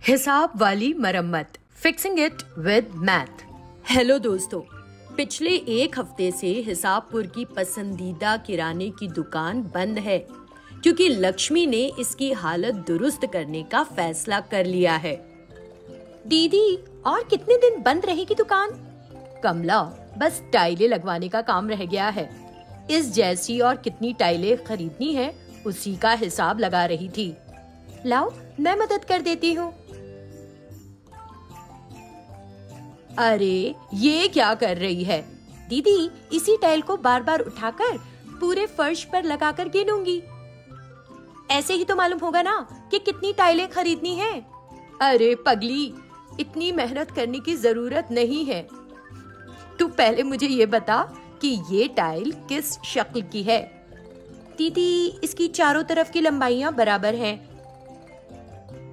हिसाब वाली मरम्मत, fixing it with math. Hello दोस्तों, पिछले एक हफ्ते से हिसाबपुर की पसंदीदा किराने की दुकान बंद है क्योंकि लक्ष्मी ने इसकी हालत दुरुस्त करने का फैसला कर लिया है। दीदी, और कितने दिन बंद रहेगी दुकान? कमला, बस टाइलें लगवाने का काम रह गया है। इस जैसी और कितनी टाइलें खरीदनी है उसी का हिसाब लगा रही थी। लाओ, मैं मदद कर देती हूँ। अरे, ये क्या कर रही है? दीदी, इसी टाइल को बार बार उठाकर पूरे फर्श पर लगाकर गिनूंगी। ऐसे ही तो मालूम होगा ना कि कितनी टाइलें खरीदनी है। अरे पगली, इतनी मेहनत करने की जरूरत नहीं है। तू पहले मुझे ये बता कि ये टाइल किस शक्ल की है? दीदी, इसकी चारों तरफ की लंबाइयां बराबर हैं।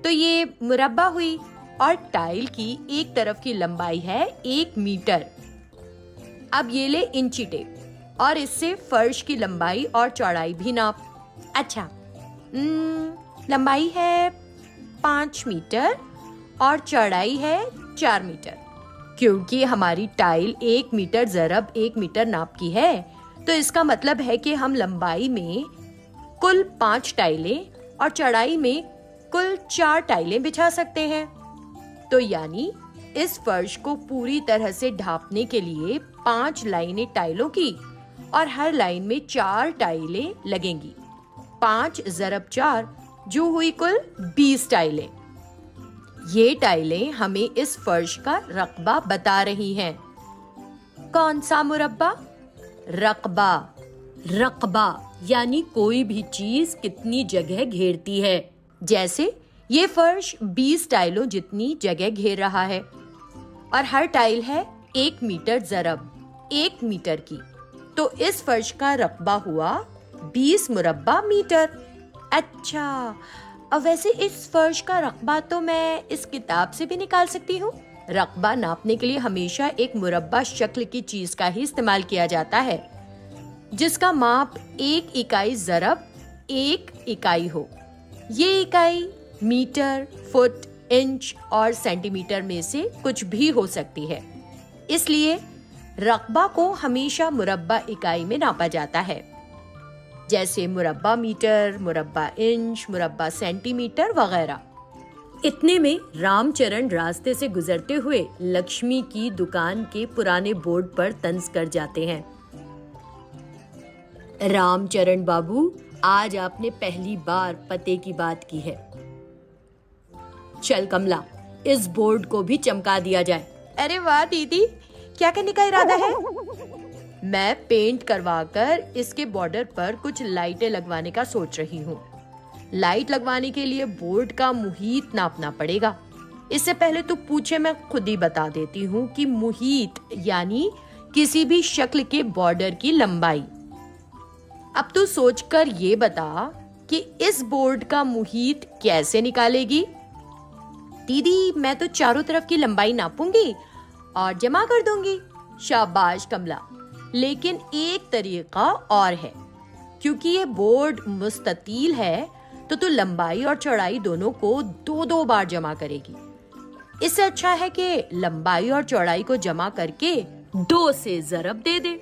तो ये मुरब्बा हुई। और टाइल की एक तरफ की लंबाई है 1 मीटर। अब ये ले इंची टेप और इससे फर्श की लंबाई और चौड़ाई भी नाप। अच्छा, लंबाई है 5 मीटर और चौड़ाई है 4 मीटर। क्योंकि हमारी टाइल 1 मीटर ज़रब 1 मीटर नाप की है, तो इसका मतलब है कि हम लंबाई में कुल 5 टाइलें और चौड़ाई में कुल 4 टाइलें बिछा सकते हैं। तो यानी इस फर्श को पूरी तरह से ढांपने के लिए 5 लाइनें टाइलों की और हर लाइन में 4 टाइलें लगेंगी। 5 ज़रब 4 जो हुई कुल 20 टाइलें। ये टाइलें हमें इस फर्श का रकबा बता रही हैं। कौन सा मुरब्बा? रकबा। रकबा यानी कोई भी चीज कितनी जगह घेरती है। जैसे ये फर्श 20 टाइलों जितनी जगह घेर रहा है और हर टाइल है 1 मीटर ज़रब 1 मीटर की। तो इस फर्श का रकबा हुआ 20 मुरब्बा मीटर। अच्छा, अब वैसे इस फर्श का रकबा तो मैं इस किताब से भी निकाल सकती हूँ। रकबा नापने के लिए हमेशा एक मुरब्बा शक्ल की चीज का ही इस्तेमाल किया जाता है जिसका माप 1 इकाई ज़रब 1 इकाई हो। ये इकाई मीटर, फुट, इंच और सेंटीमीटर में से कुछ भी हो सकती है। इसलिए रकबा को हमेशा मुरब्बा इकाई में नापा जाता है, जैसे मुरब्बा मीटर, मुरब्बा इंच, मुरब्बा सेंटीमीटर वगैरह। इतने में रामचरण रास्ते से गुजरते हुए लक्ष्मी की दुकान के पुराने बोर्ड पर तंज कर जाते हैं। रामचरण बाबू, आज आपने पहली बार पते की बात की है। चल कमला, इस बोर्ड को भी चमका दिया जाए। अरे वाह दीदी, क्या करने का इरादा है? मैं पेंट करवाकर इसके बॉर्डर पर कुछ लाइटें लगवाने का सोच रही हूँ। लाइट लगवाने के लिए बोर्ड का मुहीत नापना पड़ेगा। इससे पहले तो पूछे मैं खुद ही बता देती हूँ कि मुहीत यानी किसी भी शक्ल के बॉर्डर की लंबाई। अब तू सोचकर ये बता कि इस बोर्ड का मुहीत कैसे निकालेगी? दीदी, मैं तो चारों तरफ की लंबाई नापूंगी और जमा कर दूंगी। शाबाश कमला, लेकिन एक तरीका और है। क्योंकि ये बोर्ड मुस्ततील है तो तू लंबाई और चौड़ाई दोनों को 2-2 बार जमा करेगी। इससे अच्छा है कि लंबाई और चौड़ाई को जमा करके 2 से ज़रब दे दे।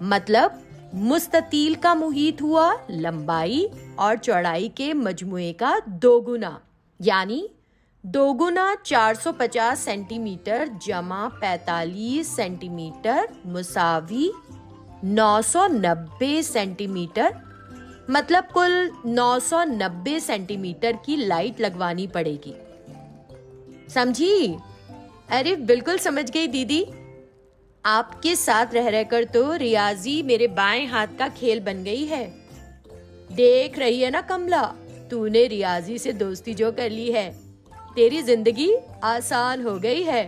मतलब मुस्ततील का मुहीत हुआ लंबाई और चौड़ाई के मजमुए का 2 गुना, यानी 2 गुना 450 सेंटीमीटर जमा 45 सेंटीमीटर मुसावी 990 सेंटीमीटर। मतलब कुल 990 सेंटीमीटर की लाइट लगवानी पड़ेगी। समझी? अरे बिल्कुल समझ गई दीदी। आपके साथ रह रहकर तो रियाजी मेरे बाएं हाथ का खेल बन गई है। देख रही है ना कमला, तूने रियाजी से दोस्ती जो कर ली है, तेरी जिंदगी आसान हो गई है।